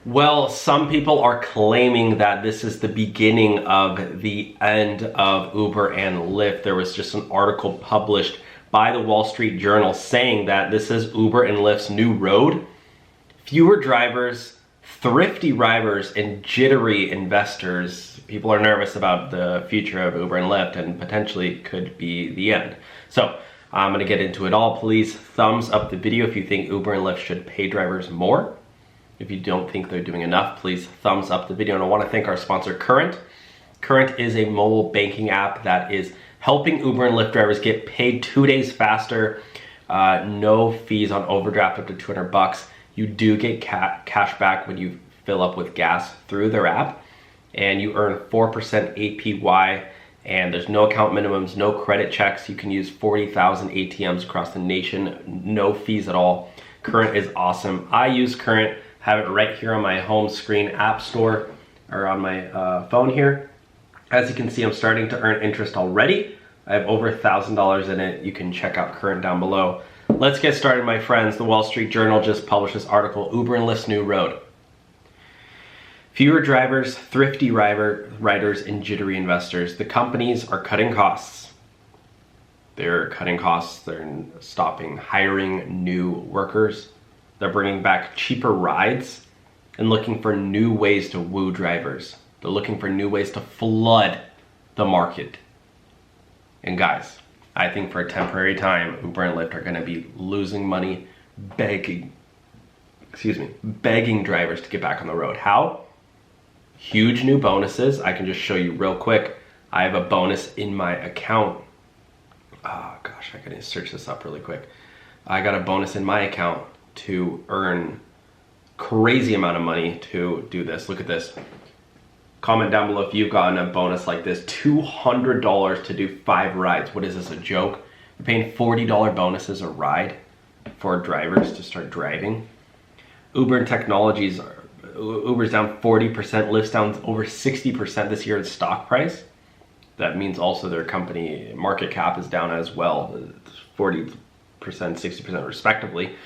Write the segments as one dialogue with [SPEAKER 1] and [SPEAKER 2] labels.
[SPEAKER 1] Well, some people are claiming that this is the beginning of the end of Uber and Lyft. There was just an article published by the Wall Street Journal saying that this is Uber and Lyft's new road. Fewer drivers, thrifty riders, and jittery investors. People are nervous about the future of Uber and Lyft and potentially could be the end. So I'm gonna get into it all. Please thumbs up the video if you think Uber and Lyft should pay drivers more. If you don't think they're doing enough, please thumbs up the video. And I want to thank our sponsor, Current. Current is a mobile banking app that is helping Uber and Lyft drivers get paid 2 days faster. No fees on overdraft up to 200 bucks. You do get cash back when you fill up with gas through their app, and you earn 4% APY, and there's no account minimums, no credit checks. You can use 40,000 ATMs across the nation, no fees at all. Current is awesome. I use Current. Have it right here on my home screen app store, or on my phone here. As you can see, I'm starting to earn interest already. I have over $1,000 in it. You can check out Current down below. Let's get started, my friends. The Wall Street Journal just published this article, Uber and Lyft's new road. Fewer drivers, thrifty riders, and jittery investors. The companies are cutting costs. They're cutting costs. They're stopping hiring new workers. They're bringing back cheaper rides and looking for new ways to woo drivers. They're looking for new ways to flood the market. And guys, I think for a temporary time, Uber and Lyft are gonna be losing money, begging drivers to get back on the road. How? Huge new bonuses. I can just show you real quick. I have a bonus in my account. Oh gosh, I gotta search this up really quick. I got a bonus in my account to earn crazy amount of money to do this. Look at this. Comment down below if you've gotten a bonus like this. $200 to do 5 rides. What is this, a joke? You're paying $40 bonuses a ride for drivers to start driving. Uber and Technologies, Uber's down 40%, Lyft's down over 60% this year in stock price. That means also their company market cap is down as well, 40%, 60% respectively.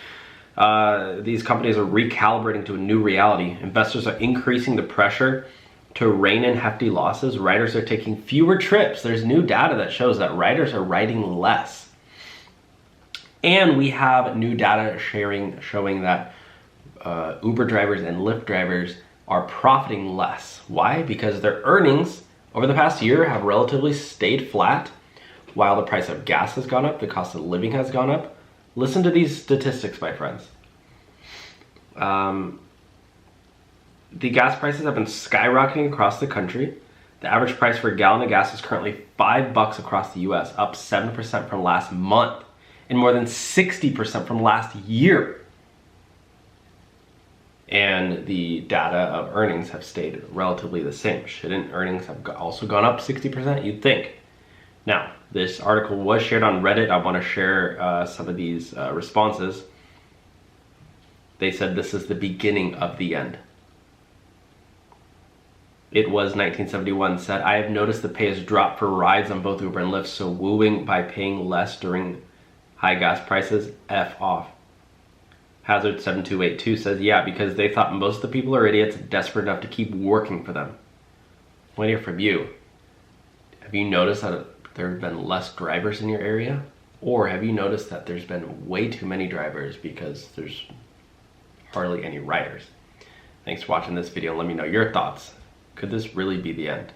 [SPEAKER 1] These companies are recalibrating to a new reality. Investors are increasing the pressure to rein in hefty losses. Riders are taking fewer trips. There's new data that shows that riders are riding less. And we have new data showing that Uber drivers and Lyft drivers are profiting less. Why? Because their earnings over the past year have relatively stayed flat while the price of gas has gone up, the cost of living has gone up. Listen to these statistics, my friends. The gas prices have been skyrocketing across the country. The average price for a gallon of gas is currently $5 across the US, up 7% from last month, and more than 60% from last year. And the data of earnings have stayed relatively the same. Shouldn't earnings have also gone up 60%? You'd think. Now, this article was shared on Reddit. I want to share some of these responses. They said this is the beginning of the end. It was 1971 said, I have noticed the pay has dropped for rides on both Uber and Lyft, so wooing by paying less during high gas prices, F off. Hazard 7282 says, yeah, because they thought most of the people are idiots desperate enough to keep working for them. I want to hear from you. Have you noticed that there have been less drivers in your area? Or have you noticed that there's been way too many drivers because there's hardly any riders? Thanks for watching this video. Let me know your thoughts. Could this really be the end?